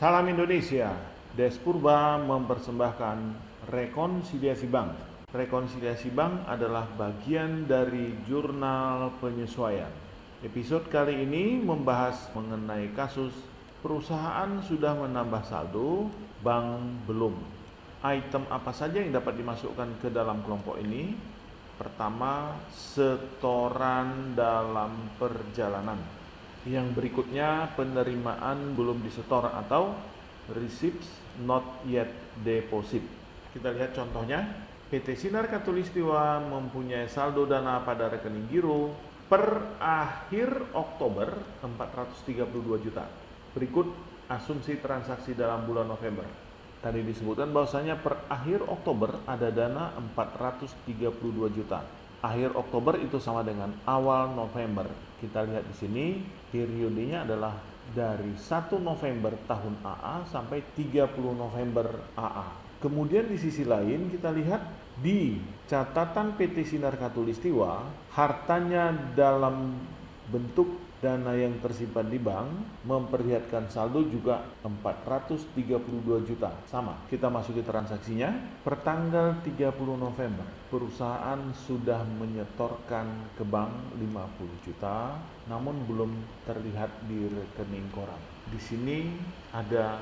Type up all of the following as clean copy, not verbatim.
Salam Indonesia, Des Purba mempersembahkan Rekonsiliasi Bank. Rekonsiliasi Bank adalah bagian dari jurnal penyesuaian. Episode kali ini membahas mengenai kasus perusahaan sudah menambah saldo, bank belum. Item apa saja yang dapat dimasukkan ke dalam kelompok ini? Pertama, setoran dalam perjalanan. Yang berikutnya, penerimaan belum disetor atau receipts not yet deposit. Kita lihat contohnya. PT Sinar Katulistiwa mempunyai saldo dana pada rekening giro per akhir Oktober 432 juta. Berikut asumsi transaksi dalam bulan November. Tadi disebutkan bahwasanya per akhir Oktober ada dana 432 juta. Akhir Oktober itu sama dengan awal November. Kita lihat di sini, periodenya adalah dari 1 November tahun AA sampai 30 November AA. Kemudian di sisi lain kita lihat di catatan PT Sinar Katulistiwa, hartanya dalam bentuk dana yang tersimpan di bank memperlihatkan saldo juga 432 juta. Sama, kita masuki transaksinya. Pertanggal 30 November, perusahaan sudah menyetorkan ke bank 50 juta, namun belum terlihat di rekening koran. Di sini ada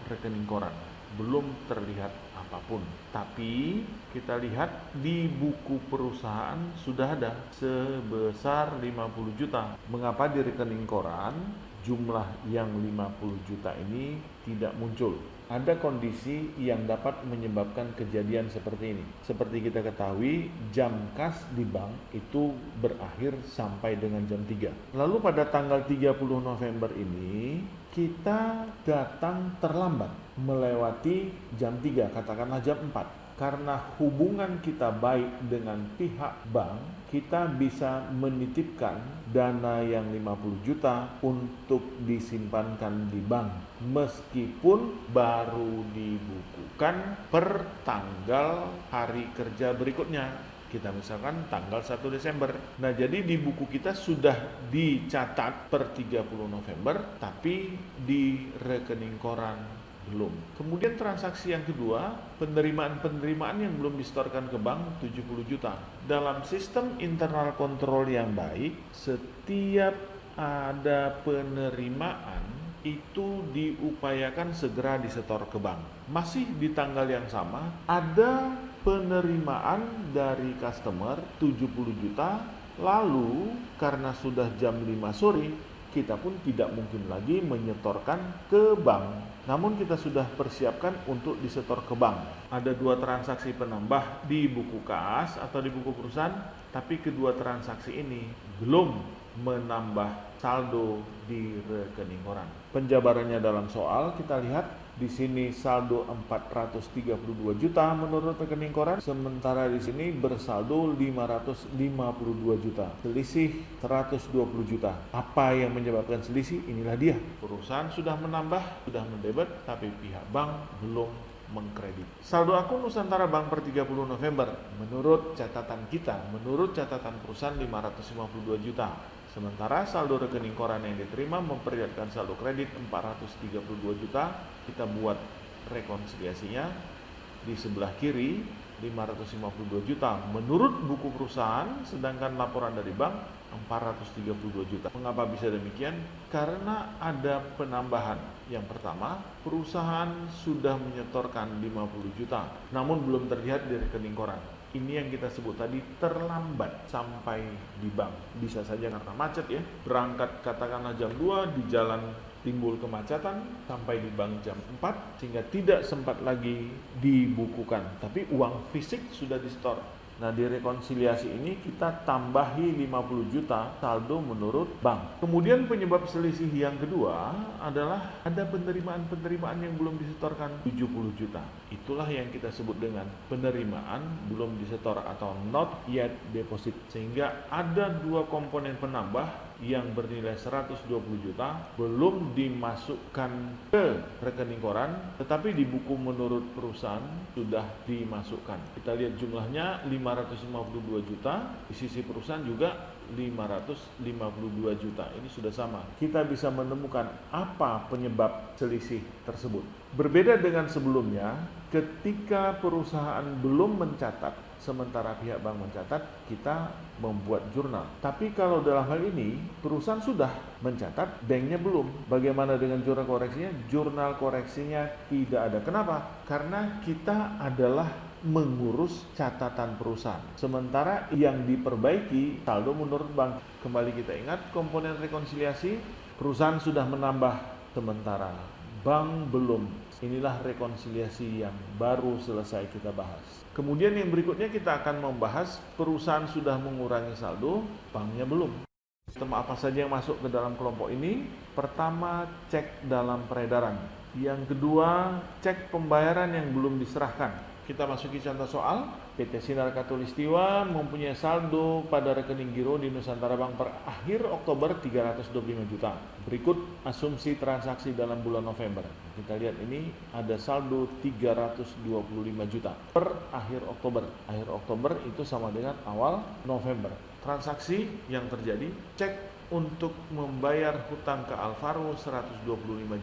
rekening koran, belum terlihat apapun. Tapi kita lihat di buku perusahaan sudah ada sebesar 50 juta. Mengapa di rekening koran jumlah yang 50 juta ini tidak muncul? Ada kondisi yang dapat menyebabkan kejadian seperti ini. Seperti kita ketahui, jam kas di bank itu berakhir sampai dengan jam 3. Lalu pada tanggal 30 November ini, kita datang terlambat melewati jam 3, katakanlah jam 4. Karena hubungan kita baik dengan pihak bank, kita bisa menitipkan dana yang 50 juta untuk disimpankan di bank meskipun baru dibukukan per tanggal hari kerja berikutnya. Kita misalkan tanggal 1 Desember. Nah, jadi di buku kita sudah dicatat per 30 November, tapi di rekening koran belum. Kemudian transaksi yang kedua, penerimaan yang belum disetorkan ke bank 70 juta. Dalam sistem internal kontrol yang baik, setiap ada penerimaan itu diupayakan segera disetor ke bank. Masih di tanggal yang sama, ada penerimaan dari customer 70 juta, lalu karena sudah jam 5 sore, kita pun tidak mungkin lagi menyetorkan ke bank. Namun kita sudah persiapkan untuk disetor ke bank. Ada 2 transaksi penambah di buku kas atau di buku perusahaan, tapi kedua transaksi ini belum menambah saldo di rekening koran. Penjabarannya dalam soal kita lihat di sini saldo 432 juta menurut rekening koran, sementara di sini bersaldo 552 juta. Selisih 120 juta. Apa yang menyebabkan selisih? Inilah dia. Perusahaan sudah menambah, sudah mendebet, tapi pihak bank belum mengkredit. Saldo akun Nusantara Bank per 30 November menurut catatan kita, menurut catatan perusahaan 552 juta. Sementara saldo rekening koran yang diterima memperlihatkan saldo kredit 432 juta. Kita buat rekonsiliasinya di sebelah kiri 552 juta menurut buku perusahaan, sedangkan laporan dari bank 432 juta. Mengapa bisa demikian? Karena ada penambahan. Yang pertama, perusahaan sudah menyetorkan 50 juta, namun belum terlihat di rekening koran. Ini yang kita sebut tadi terlambat sampai di bank. Bisa saja karena macet ya. Berangkat katakanlah jam 2, di jalan timbul kemacetan, sampai di bank jam 4 sehingga tidak sempat lagi dibukukan. Tapi uang fisik sudah disetor. Nah, di rekonsiliasi ini kita tambahi 50 juta saldo menurut bank. Kemudian penyebab selisih yang kedua adalah ada penerimaan yang belum disetorkan 70 juta. Itulah yang kita sebut dengan penerimaan belum disetor atau not yet deposit. Sehingga ada 2 komponen penambah yang bernilai 120 juta belum dimasukkan ke rekening koran, tetapi di buku menurut perusahaan sudah dimasukkan. Kita lihat jumlahnya 552 juta, di sisi perusahaan juga 552 juta. Ini sudah sama. Kita bisa menemukan apa penyebab selisih tersebut. Berbeda dengan sebelumnya, ketika perusahaan belum mencatat sementara pihak bank mencatat, kita membuat jurnal. Tapi kalau dalam hal ini perusahaan sudah mencatat, banknya belum. Bagaimana dengan jurnal koreksinya? Jurnal koreksinya tidak ada. Kenapa? Karena kita adalah mengurus catatan perusahaan. Sementara yang diperbaiki saldo menurut bank. Kembali kita ingat komponen rekonsiliasi, perusahaan sudah menambah sementara bank belum. Inilah rekonsiliasi yang baru selesai kita bahas. Kemudian yang berikutnya kita akan membahas perusahaan sudah mengurangi saldo, banknya belum. Sistem apa saja yang masuk ke dalam kelompok ini? Pertama, cek dalam peredaran. Yang kedua, cek pembayaran yang belum diserahkan. Kita masuki contoh soal. PT Sinar Katulistiwa mempunyai saldo pada rekening giro di Nusantara Bank per akhir Oktober 325 juta. Berikut asumsi transaksi dalam bulan November. Kita lihat ini ada saldo 325 juta per akhir Oktober. Akhir Oktober itu sama dengan awal November. Transaksi yang terjadi, cek untuk membayar hutang ke Alvaro 125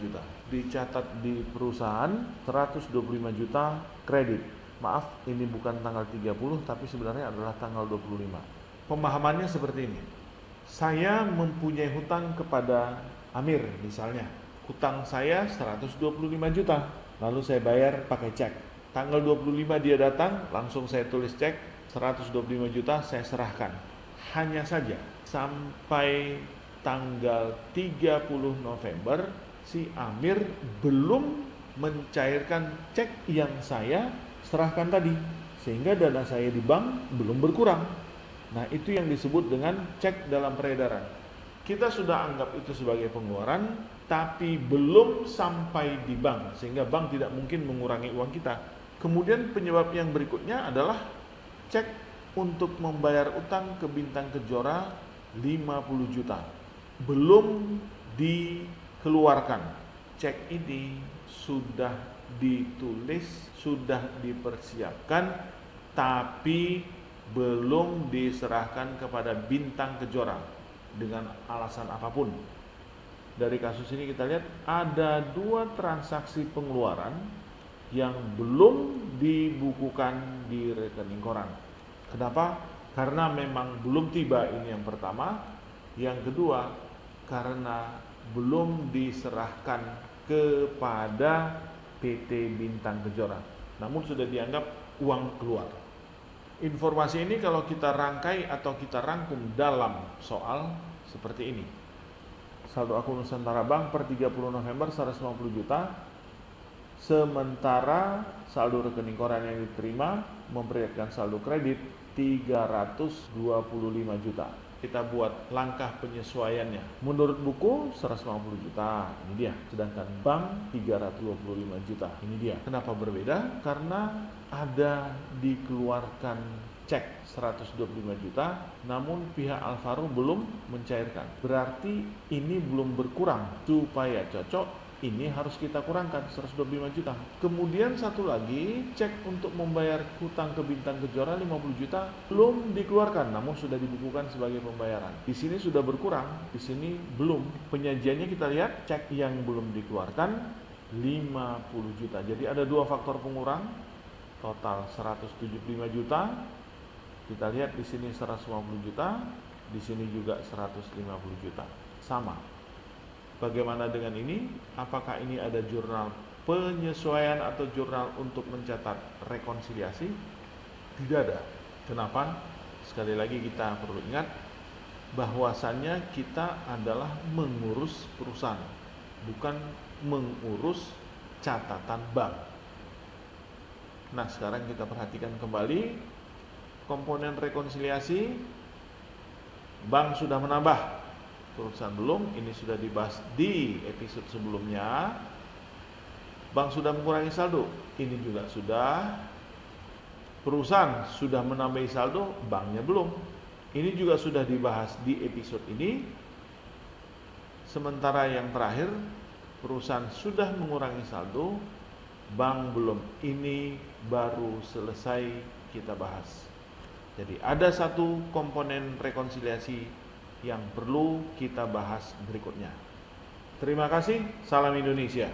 juta. Dicatat di perusahaan 125 juta kredit. Maaf, ini bukan tanggal 30 tapi sebenarnya adalah tanggal 25. Pemahamannya seperti ini. Saya mempunyai hutang kepada Amir misalnya. Hutang saya 125 juta. Lalu saya bayar pakai cek. Tanggal 25 dia datang, langsung saya tulis cek 125 juta saya serahkan. Hanya saja sampai tanggal 30 November si Amir belum mencairkan cek yang saya serahkan tadi, sehingga dana saya di bank belum berkurang. Nah, itu yang disebut dengan cek dalam peredaran. Kita sudah anggap itu sebagai pengeluaran, tapi belum sampai di bank, sehingga bank tidak mungkin mengurangi uang kita. Kemudian penyebab yang berikutnya adalah cek untuk membayar utang ke Bintang Kejora 50 juta. Belum dikeluarkan. Cek ini sudah ditulis, sudah dipersiapkan, tapi belum diserahkan kepada Bintang Kejora dengan alasan apapun. Dari kasus ini kita lihat ada 2 transaksi pengeluaran yang belum dibukukan di rekening koran. Kenapa? Karena memang belum tiba, ini yang pertama. Yang kedua, karena belum diserahkan kepada PT Bintang Kejora, namun sudah dianggap uang keluar. Informasi ini kalau kita rangkai atau kita rangkum dalam soal seperti ini. Saldo akun Nusantara Bank per 30 November 150 juta, sementara saldo rekening koran yang diterima memperlihatkan saldo kredit 325 juta. Kita buat langkah penyesuaiannya. Menurut buku 150 juta, ini dia. Sedangkan bank 325 juta, ini dia. Kenapa berbeda? Karena ada dikeluarkan cek 125 juta, namun pihak Alvaro belum mencairkan. Berarti ini belum berkurang. Supaya cocok, ini harus kita kurangkan 125 juta. Kemudian satu lagi, cek untuk membayar hutang ke Bintang Kejora 50 juta belum dikeluarkan, namun sudah dibukukan sebagai pembayaran. Di sini sudah berkurang, di sini belum. Penyajiannya kita lihat, cek yang belum dikeluarkan 50 juta. Jadi ada 2 faktor pengurang, total 175 juta. Kita lihat di sini 150 juta, di sini juga 150 juta. Sama. Bagaimana dengan ini? Apakah ini ada jurnal penyesuaian atau jurnal untuk mencatat rekonsiliasi? Tidak ada. Kenapa? Sekali lagi kita perlu ingat bahwasannya kita adalah mengurus perusahaan, bukan mengurus catatan bank. Nah, sekarang kita perhatikan kembali komponen rekonsiliasi. Bank sudah menambah, perusahaan belum. Ini sudah dibahas di episode sebelumnya. Bank sudah mengurangi saldo, ini juga sudah. Perusahaan sudah menambahi saldo, banknya belum. Ini juga sudah dibahas di episode ini. Sementara yang terakhir, perusahaan sudah mengurangi saldo, bank belum. Ini baru selesai kita bahas. Jadi ada satu komponen rekonsiliasi yang perlu kita bahas berikutnya. Terima kasih, salam Indonesia.